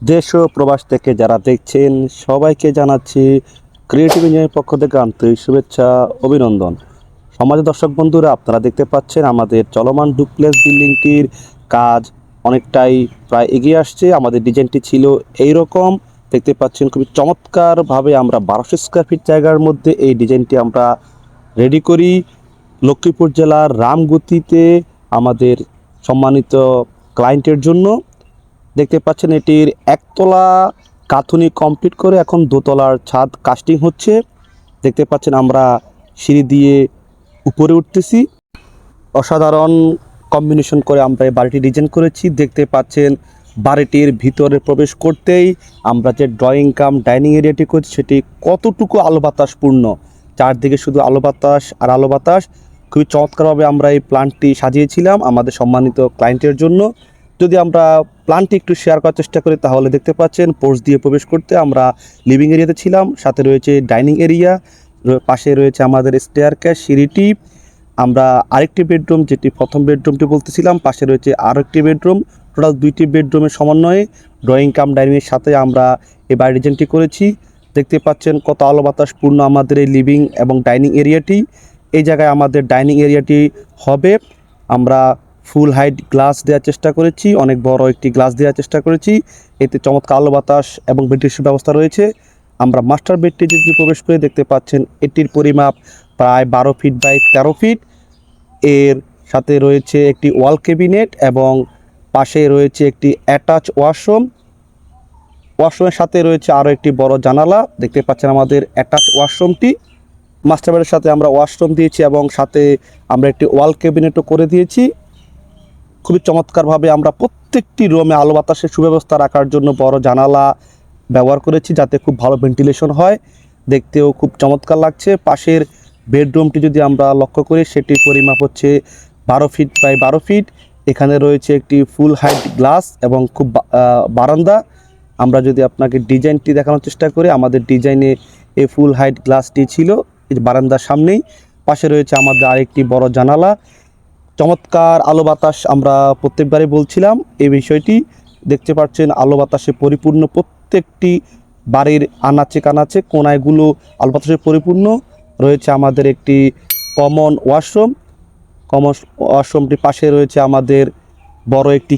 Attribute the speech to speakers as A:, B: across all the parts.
A: দেশ ও প্রবাস থেকে যারা দেখছেন সবাইকে জানাচ্ছি ক্রিয়েটিভ ইঞ্জিনিয়ারিং পক্ষ থেকে আন্তরিক শুভেচ্ছা অভিনন্দন। সমাজের দর্শক বন্ধুরা, আপনারা দেখতে পাচ্ছেন আমাদের চলমান ডুপ্লেক্স বিল্ডিংটির কাজ অনেকটাই প্রায় এগিয়ে আসছে। আমাদের ডিজাইনটি ছিল এই রকম, দেখতে পাচ্ছেন খুবই চমৎকারভাবে আমরা 1200 স্কোয়ার ফিট জায়গার মধ্যে এই ডিজাইনটি আমরা রেডি করি। লক্ষ্মীপুর জেলার রামগতিতে আমাদের সম্মানিত ক্লায়েন্টের জন্য। দেখতে পাচ্ছেন এটির একতলা গাঁথুনি কমপ্লিট করে এখন দোতলার ছাদ কাস্টিং হচ্ছে। দেখতে পাচ্ছেন আমরা সিঁড়ি দিয়ে উপরে উঠতেছি। অসাধারণ কম্বিনেশন করে আমরা এই বাড়িটি ডিজাইন করেছি। দেখতে পাচ্ছেন বাড়িটির ভিতরে প্রবেশ করতেই আমরা যে ড্রয়িং কাম ডাইনিং এরিয়াটি করছি সেটি কতটুকু আলো বাতাসপূর্ণ, চারদিকে শুধু আলো বাতাস আর আলো বাতাস। খুবই চমৎকারভাবে আমরা এই প্ল্যানটি সাজিয়েছিলাম আমাদের সম্মানিত ক্লায়েন্টের জন্য। যদি আমরা প্ল্যানটি একটু শেয়ার করার চেষ্টা করি তাহলে দেখতে পাচ্ছেন পোর্চ দিয়ে প্রবেশ করতে আমরা লিভিং এরিয়াতে ছিলাম, সাথে রয়েছে ডাইনিং এরিয়া, পাশে রয়েছে আমাদের স্টেয়ারকেস সিঁড়িটি। আমরা আরেকটি বেডরুম, যেটি প্রথম বেডরুমটি বলতেছিলাম, পাশে রয়েছে আরও একটি বেডরুম। টোটাল 2টি বেডরুমের সমন্বয়ে ড্রয়িং কাম ডাইনিংয়ের সাথে আমরা এই বাড়ি ডিজাইনটি করেছি। দেখতে পাচ্ছেন কত আলো বাতাসপূর্ণ আমাদের এই লিভিং এবং ডাইনিং এরিয়াটি। এই জায়গায় আমাদের ডাইনিং এরিয়াটি হবে, আমরা ফুল হাইট গ্লাস দেওয়ার চেষ্টা করেছি, অনেক বড় একটি গ্লাস দেওয়ার চেষ্টা করেছি। এতে চমৎকার আলো বাতাস এবং ভেন্টিলেশন ব্যবস্থা রয়েছে। আমরা মাস্টার বেডটি যদি প্রবেশ করে দেখতে পাচ্ছেন এটির পরিমাপ প্রায় 12 ফিট বাই 13 ফিট। এর সাথে রয়েছে একটি ওয়াল ক্যাবিনেট এবং পাশে রয়েছে একটি অ্যাটাচ ওয়াশরুম। ওয়াশরুমের সাথে রয়েছে আরও একটি বড় জানালা। দেখতে পাচ্ছেন আমাদের অ্যাটাচ ওয়াশরুমটি। মাস্টার বেডের সাথে আমরা ওয়াশরুম দিয়েছি এবং সাথে আমরা একটি ওয়াল ক্যাবিনেটও করে দিয়েছি। খুবই চমৎকারভাবে আমরা প্রত্যেকটি রুমে আলো বাতাসের সুব্যবস্থা রাখার জন্য বড় জানালা ব্যবহার করেছি, যাতে খুব ভালো ভেন্টিলেশন হয়, দেখতেও খুব চমৎকার লাগছে। পাশের বেডরুমটি যদি আমরা লক্ষ্য করি সেটির পরিমাপ হচ্ছে 12 ফিট বাই 12 ফিট। এখানে রয়েছে একটি ফুল হাইট গ্লাস এবং খুব বারান্দা। আমরা যদি আপনাকে ডিজাইনটি দেখানোর চেষ্টা করি, আমাদের ডিজাইনে এই ফুল হাইট গ্লাসটি ছিল এই বারান্দার সামনেই। পাশে রয়েছে আমাদের আরেকটি বড় জানালা। চমৎকার আলো বাতাস, আমরা প্রত্যেকবারই বলছিলাম এই বিষয়টি। দেখতে পাচ্ছেন আলো বাতাসে পরিপূর্ণ, প্রত্যেকটি বাড়ির আনাচে কানাচে কোনায়গুলো আলো বাতাসে পরিপূর্ণ রয়েছে। আমাদের একটি কমন ওয়াশরুমটির পাশে রয়েছে আমাদের বড় একটি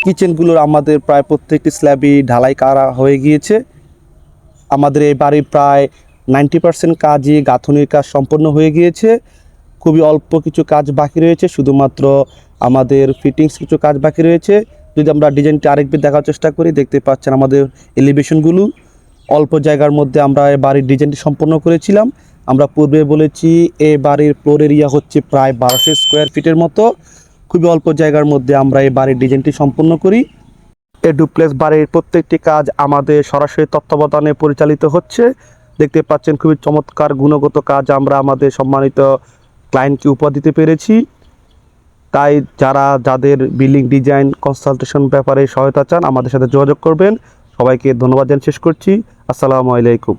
A: কিচেনগুলোর আমাদের প্রায় প্রত্যেকটি স্ল্যাবই ঢালাই করা হয়ে গিয়েছে। আমাদের এই বাড়ির প্রায় 90% কাজই গাঁথুনির কাজ সম্পন্ন হয়ে গিয়েছে। খুবই অল্প কিছু কাজ বাকি রয়েছে, শুধুমাত্র আমাদের ফিটিংস কিছু কাজ বাকি রয়েছে। যদি আমরা ডিজাইনটি আরেকবার দেখার চেষ্টা করি, দেখতে পাচ্ছেন আমাদের এলিভেশনগুলো অল্প জায়গার মধ্যে আমরা এই বাড়ির ডিজাইনটি সম্পন্ন করেছিলাম। আমরা পূর্বে বলেছি এই বাড়ির ফ্লোর এরিয়া হচ্ছে প্রায় 1200 স্কোয়ার ফিটের মতো। খুবই অল্প জায়গার মধ্যে আমরা এই বাড়ির ডিজাইনটি সম্পন্ন করি। এই ডুপ্লেক্স বাড়ির প্রত্যেকটি কাজ আমাদের সরাসরি তত্ত্বাবধানে পরিচালিত হচ্ছে। দেখতে পাচ্ছেন খুবই চমৎকার গুণগত কাজ আমরা আমাদের সম্মানিত ক্লায়েন্টকে উপহার দিতে পেরেছি। তাই যাদের বিল্ডিং ডিজাইন কনসালটেশন ব্যাপারে সহায়তা চান আমাদের সাথে যোগাযোগ করবেন। সবাইকে ধন্যবাদ জানিয়ে শেষ করছি। আসসালামু আলাইকুম।